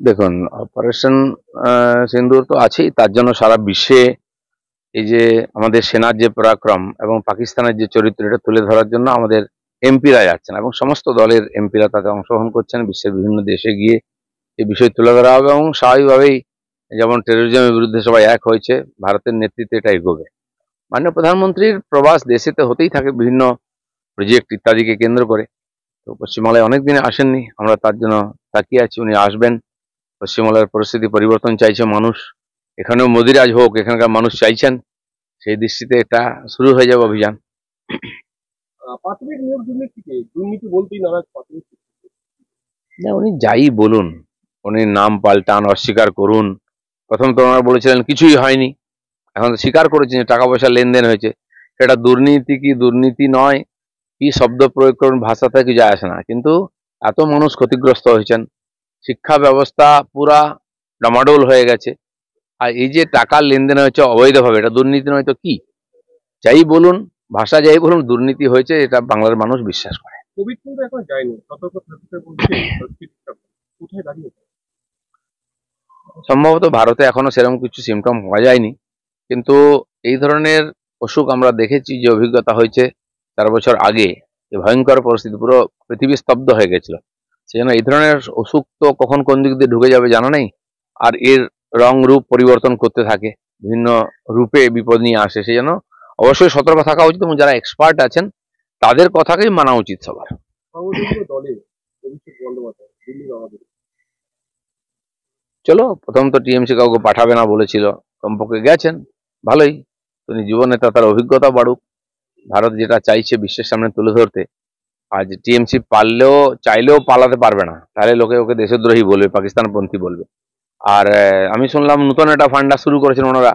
দেখুন, অপারেশন সিন্দুর তো আছেই, তার জন্য সারা বিশ্বে এই যে আমাদের সেনার যে পরাক্রম এবং পাকিস্তানের যে চরিত্র, এটা তুলে ধরার জন্য আমাদের এমপিরা যাচ্ছেন এবং সমস্ত দলের এমপিরা তাতে অংশগ্রহণ করছেন। বিশ্বের বিভিন্ন দেশে গিয়ে এই বিষয় তুলে ধরা হবে এবং স্বাভাবিকভাবেই যেমন টেরোরিজমের বিরুদ্ধে সবাই এক হয়েছে, ভারতের নেতৃত্বে এটা এগোবে। মাননীয় প্রধানমন্ত্রীর প্রবাস দেশেতে হতেই থাকে বিভিন্ন প্রজেক্ট ইত্যাদিকে কেন্দ্র করে। তো পশ্চিমবাংলায় অনেকদিন আসেননি, আমরা তার জন্য তাকিয়ে আছি, উনি আসবেন। পশ্চিমবাংলার পরিস্থিতি পরিবর্তন চাইছে মানুষ, এখানেও মোদিরাজ হোক, এখানকার মানুষ চাইছেন। সেই দৃষ্টিতে এটা শুরু হয়ে যাবে অভিযান। প্রাথমিক নিয়োগ দুর্নীতিকে দুর্নীতি বলতেই নারাজ প্রাথমিক। না, উনি যাই বলুন, উনি নাম পাল্টান, অস্বীকার করুন। প্রথম তো ওনারা বলেছিলেন কিছুই হয়নি, এখন তো স্বীকার করেছেন যে টাকা পয়সা লেনদেন হয়েছে। সেটা দুর্নীতি কি দুর্নীতি নয়, কি শব্দ প্রয়োগ করুন, ভাষাতে কিছু যায় আসে না, কিন্তু এত মানুষ ক্ষতিগ্রস্ত হয়েছেন, শিক্ষা ব্যবস্থা পুরা ডামাডোল হয়ে গেছে। আর এই যে টাকার লেনদেন হয়েছে অবৈধভাবে, এটা দুর্নীতি নয় তো কি? যাই বলুন, ভাষা যাই বলুন, দুর্নীতি হয়েছে, এটা বাংলার মানুষ বিশ্বাস করে। কোভিড কিন্তু এখন যায়নি, সতর্ক থাকতে বলছে কোথায় দাঁড়িয়ে। সম্ভবত ভারতে এখনো সেরকম কিছু সিমটম হওয়া যায়নি, কিন্তু এই ধরনের অসুখ আমরা দেখেছি, যে অভিজ্ঞতা হয়েছে 4 বছর আগে, যে ভয়ঙ্কর পরিস্থিতি, পুরো পৃথিবী স্তব্ধ হয়ে গেছিল। সেজন্য এই ধরনের অসুখ তো কখন কোন দিক দিয়ে ঢুকে যাবে জানা নেই, আর এর রং রূপ পরিবর্তন করতে থাকে, বিভিন্ন রূপে বিপদ নিয়ে আসে। সেই জন্য অবশ্যই সতর্ক থাকা উচিত এবং যারা এক্সপার্ট আছেন তাদের কথাকেই মানা উচিত সবার। সর্বদলীয় দলে অভিষেক বন্দ্যোপাধ্যায় দিল্লি রওনা দেবে। চলো, প্রথম তো টিএমসি কাউকে পাঠাবে না বলেছিল, কমপক্ষে গেছেন, ভালোই। তিনি যুবনেতা, তার অভিজ্ঞতা বাড়ুক। ভারত যেটা চাইছে বিশ্বের সামনে তুলে ধরতে, আজ টিএমসি পারলেও চাইলেও পালাতে পারবে না, তাহলে লোকে ওকে দেশদ্রোহী বলবে, পাকিস্তানপন্থী বলবে। আর আমি শুনলাম নতুন একটা ফান্ডা শুরু করেছেন ওনারা,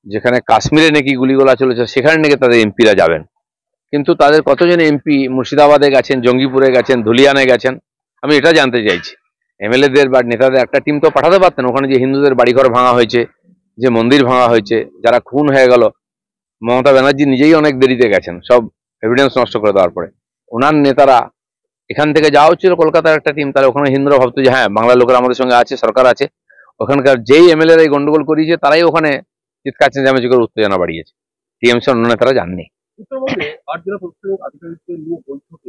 যেখানে কাশ্মীরে নাকি গুলিগোলা চলেছে, সেখানে নাকি তাদের এমপিরা যাবেন। কিন্তু তাদের কতজন এমপি মুর্শিদাবাদে গেছেন, জঙ্গিপুরে গেছেন, ধুলিয়ানে গেছেন, আমি এটা জানতে চাইছি। এমএলএদের বা নেতাদের একটা টিম তো পাঠাতে পারতেন ওখানে, যে হিন্দুদের বাড়িঘর ভাঙা হয়েছে, যে মন্দির ভাঙা হয়েছে, যারা খুন হয়ে গেল। মমতা ব্যানার্জি নিজেই অনেক দেরিতে গেছেন, সব এভিডেন্স নষ্ট করে দেওয়ার পরে। ওনার নেতারা এখান থেকে যাওয়া হচ্ছিল কলকাতার একটা টিম, তাহলে ওখানে হিন্দুরা ভাবতো যে হ্যাঁ, বাংলার লোকেরা আমাদের সঙ্গে আছে, সরকার আছে। ওখানকার যেই এমএলএ এই গন্ডগোল করিয়েছে, তারাই ওখানে চিৎকার চেঁচামেচি করে উত্তেজনা বাড়িয়েছে। টিএমসি অন্য নেতারা জাননি। উত্তরবঙ্গে 8 জেলা প্রশাসনিক আধিকারিকদের নিয়ে বৈঠকে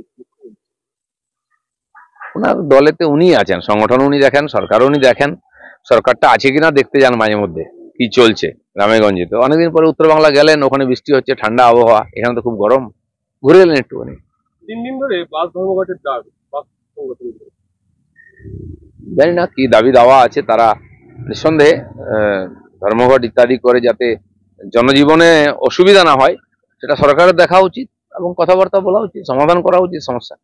ওনার দলেতে উনি আছেন, সংগঠন উনি দেখেন, সরকারও উনি দেখেন, সরকারটা আছে কিনা দেখতে যান মাঝে মধ্যে, কি চলছে গ্রামেগঞ্জে। তো অনেকদিন পরে উত্তর বাংলা গেলেন, ওখানে বৃষ্টি হচ্ছে, ঠান্ডা আবহাওয়া, এখানে তো খুব গরম, ঘুরে এলেন একটুখানি। 3 দিন ধরে বাস ধর্মঘটের ডাক বাস সংগঠন। জানি না কি দাবি দাওয়া আছে, তারা নিঃসন্দেহে ধর্মঘট ইত্যাদি করে যাতে জনজীবনে অসুবিধা না হয়, সেটা সরকারের দেখা উচিত এবং কথাবার্তা বলা উচিত, সমাধান করা উচিত সমস্যা।